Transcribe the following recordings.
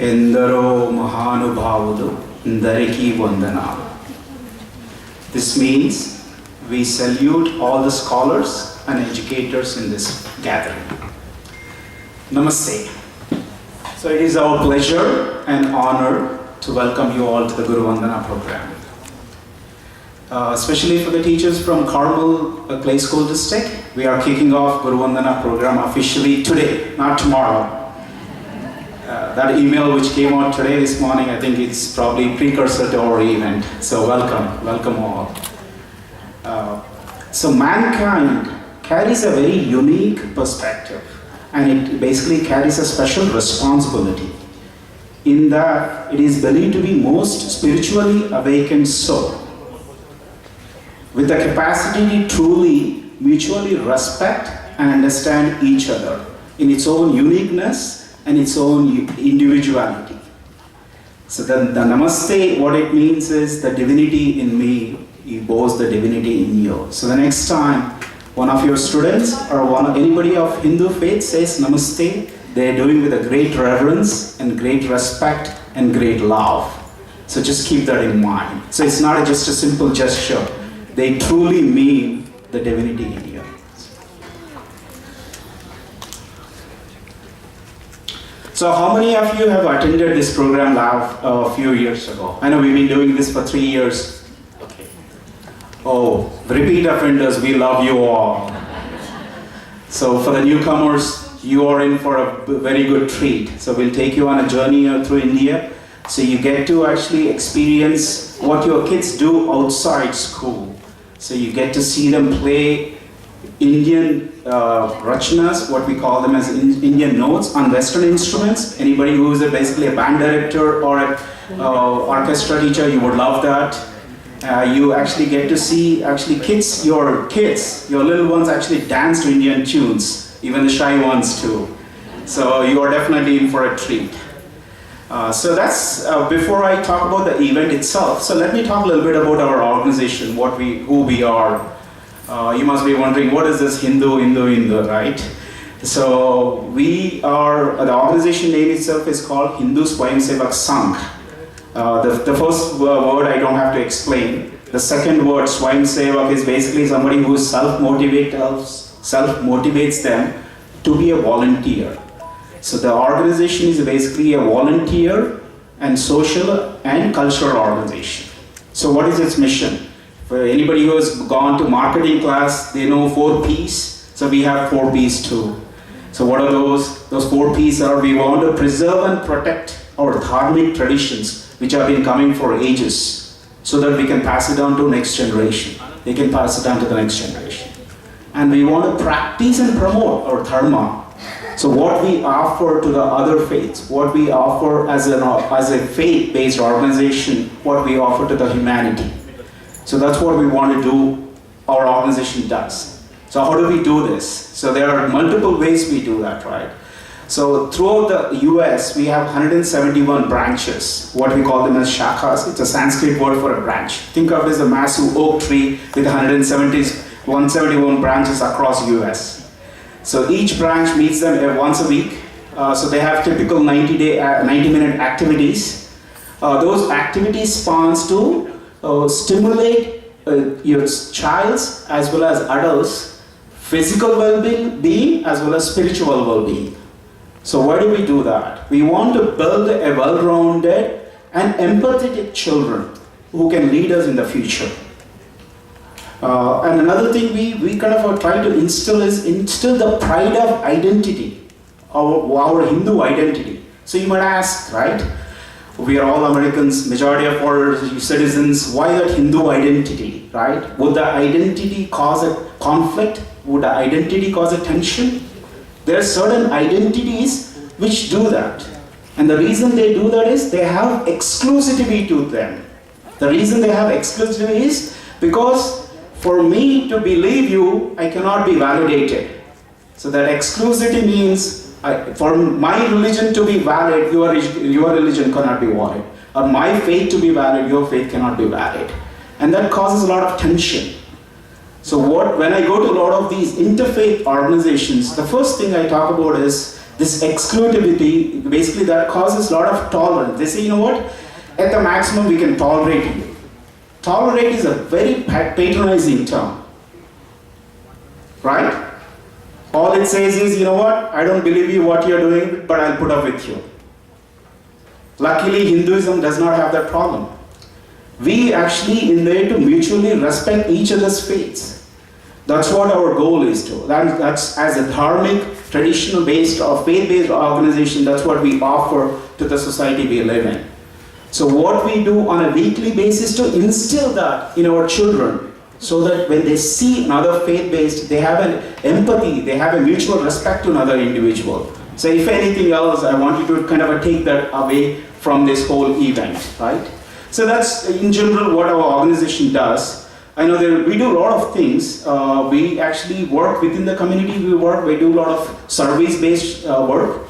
ఎందరో మహానుభావులు అందరికీ వందనాలు. This means we salute all the scholars and educators in this gathering. Namaste. So it is our pleasure and honor to welcome you all to the Guru Vandana program. Especially for the teachers from Carmel Clay School District, we are kicking off Guru Vandana program officially today, not tomorrow. That email which came out today, this morning, I think it's probably precursor to our event. So welcome all. So mankind carries a very unique perspective, and it basically carries a special responsibility in that it is believed to be most spiritually awakened soul, with the capacity to truly mutually respect and understand each other in its own uniqueness and its own individuality. So the Namaste, what it means is the divinity in me bows the divinity in you. So the next time one of your students or anybody of Hindu faith says Namaste, they are doing with a great reverence and great respect and great love. So just keep that in mind. So it's not just a simple gesture. They truly mean the divinity in you. So how many of you have attended this program a few years ago? I know we've been doing this for 3 years. Okay. Oh, repeat offenders, we love you all. So for the newcomers, you are in for a very good treat. So we'll take you on a journey through India. So you get to actually experience what your kids do outside school. So you get to see them play Indian rachnas, what we call them as Indian notes on Western instruments. Anybody who is basically a band director or an orchestra teacher, you would love that. You actually get to see your little ones actually dance to Indian tunes, even the shy ones too. So you are definitely in for a treat. So that's before I talk about the event itself. So let me talk a little bit about our organization, who we are. You must be wondering, what is this Hindu, right? So the organization name itself is called Hindu Swayam Sevak Sangh. The first word I don't have to explain. The second word, Swayam Sevak, is basically somebody who self-motivates them to be a volunteer. So the organization is basically a volunteer and social and cultural organization. So what is its mission? For anybody who has gone to marketing class, they know 4 P's. So we have 4 P's too. So what are those? Those 4 P's are, we want to preserve and protect our dharmic traditions which have been coming for ages, so that we can pass it on to next generation. They can pass it on to the next generation. And we want to practice and promote our dharma. So what we offer to the other faiths, what we offer as a faith-based organization, what we offer to the humanity. So that's what we want to do, our organization does. So how do we do this? So there are multiple ways we do that, right? So throughout the US, we have 171 branches, what we call them as shakas. It's a Sanskrit word for a branch. Think of it as a massive oak tree with 171 branches across US. So each branch meets them once a week. So they have typical 90-minute activities. Those activities spawns to stimulate your child's as well as adults' physical well-being as well as spiritual well-being. So why do we do that? We want to build a well-rounded and empathetic children who can lead us in the future. And another thing we kind of try to instill the pride of identity, our Hindu identity. So you might ask, right? We are all Americans, majority of our citizens, why that Hindu identity, right? Would the identity cause a conflict? Would the identity cause a tension? There are certain identities which do that. And the reason they do that is they have exclusivity to them. The reason they have exclusivity is because for me to believe you, I cannot be validated. So that exclusivity means for my religion to be valid, your religion cannot be valid. Or my faith to be valid, your faith cannot be valid. And that causes a lot of tension. So when I go to a lot of these interfaith organizations, the first thing I talk about is this exclusivity. Basically, that causes a lot of tolerance. They say, you know what? At the maximum, we can tolerate you. Tolerate is a very patronizing term, right? All it says is, you know what? I don't believe you what you're doing, but I'll put up with you. Luckily, Hinduism does not have that problem. We actually, in there to mutually respect each other's faiths. That's what our goal is to. That's as a dharmic, traditional-based or faith-based organization, that's what we offer to the society we live in. So what we do on a weekly basis to instill that in our children, so that when they see another faith-based, they have an empathy, they have a mutual respect to another individual. So if anything else, I want you to kind of take that away from this whole event, right? So that's in general what our organization does. I know we do a lot of things. We actually work within the community. We do a lot of service-based work,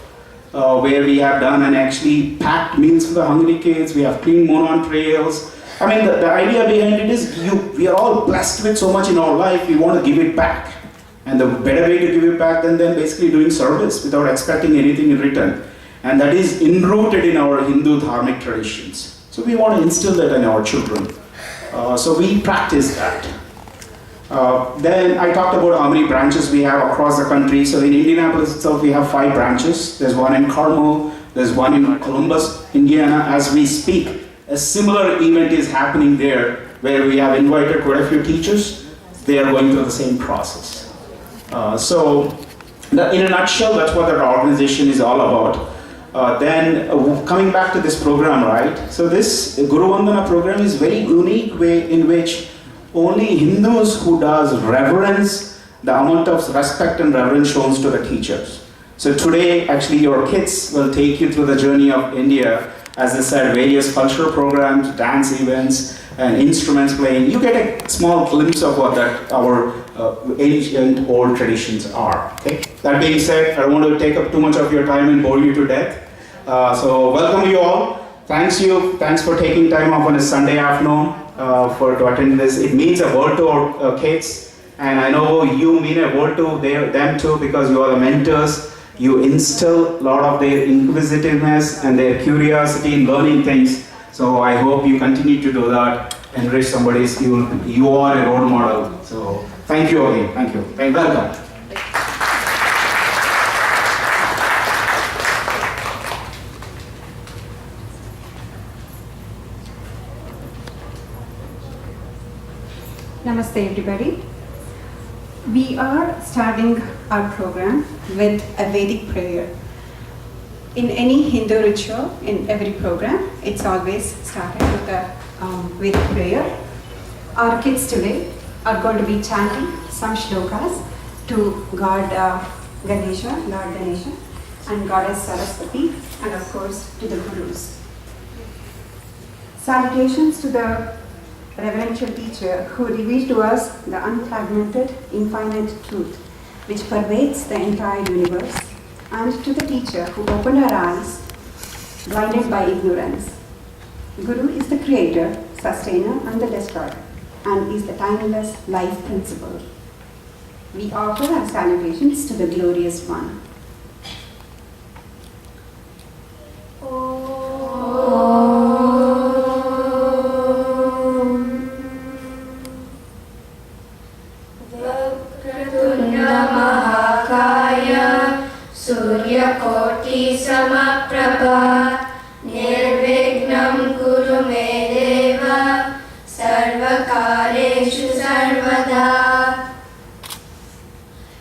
where we have done and actually packed meals for the hungry kids. We have clean moon trails. I mean, the idea behind it is we are all blessed with so much in our life. We want to give it back. And the better way to give it back than basically doing service without expecting anything in return. And that is enrooted in our Hindu dharmic traditions. So we want to instill that in our children. So we practice that. Then I talked about how many branches we have across the country. So in Indianapolis itself, we have 5 branches. There's one in Carmel, there's one in Columbus, Indiana. As we speak, a similar event is happening there, where we have invited quite a few teachers. They are going through the same process. So in a nutshell, that's what our organization is all about. Then coming back to this program, right? So this Guru Vandana program is very unique way in which only Hindus who does reverence, the amount of respect and reverence shown to the teachers. So today, actually, your kids will take you through the journey of India. As I said, various cultural programs, dance events, and instruments playing. You get a small glimpse of what our ancient old traditions are. Okay? That being said, I don't want to take up too much of your time and bore you to death. So welcome you all. Thanks for taking time off on a Sunday afternoon to attend this. It means a world to our kids, and I know you mean a world to them too, because you are the mentors. You instill a lot of their inquisitiveness and their curiosity in learning things. So I hope you continue to do that, enrich somebody's. You are a role model. So thank you again. Thank you. Welcome. Namaste everybody. We are starting our program with a Vedic prayer. In any Hindu ritual, in every program, it's always started with a Vedic prayer. Our kids today are going to be chanting some shlokas to God Ganesha, Lord Ganesha, and Goddess Saraswati, and of course to the Gurus. Salutations to the reverential teacher who revealed to us the unfragmented, infinite truth which pervades the entire universe, and to the teacher who opened our eyes, blinded by ignorance. Guru is the creator, sustainer, and the destroyer, and is the timeless life principle. We offer our salutations to the glorious one. Surya-koti Samaprabha Nirvignam Kuru Me Deva Sarvakareshu Sarvada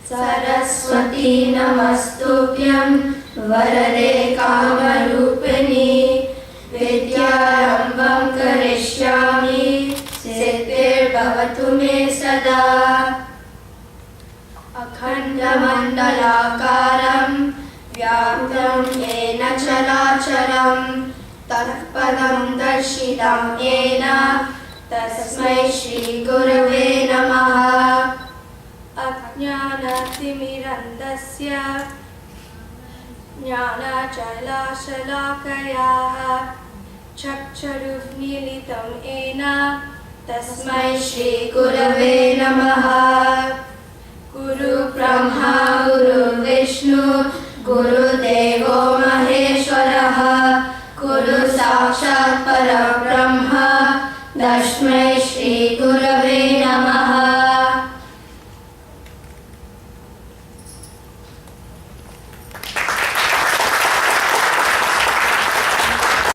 Saraswati Namastubhyam Varade Kamarupini Vidyarambham Karishyami Siddhir Bhavatu Me Sada Akhandamandalakaram Vyaptam Yena Chalacharam Tatpadam Darshitam Yena Tasmai Shri Gurave Namaha Ajnanatimirandasya Jnana Chalashalakayaha Chakcharuf Nilitam Ena तस्मै श्री गुरवे नमः। गुरु ब्रह्मा गुरु विष्णु गुरुदेवो महेश्वरः। गुरु साक्षात् परब्रह्म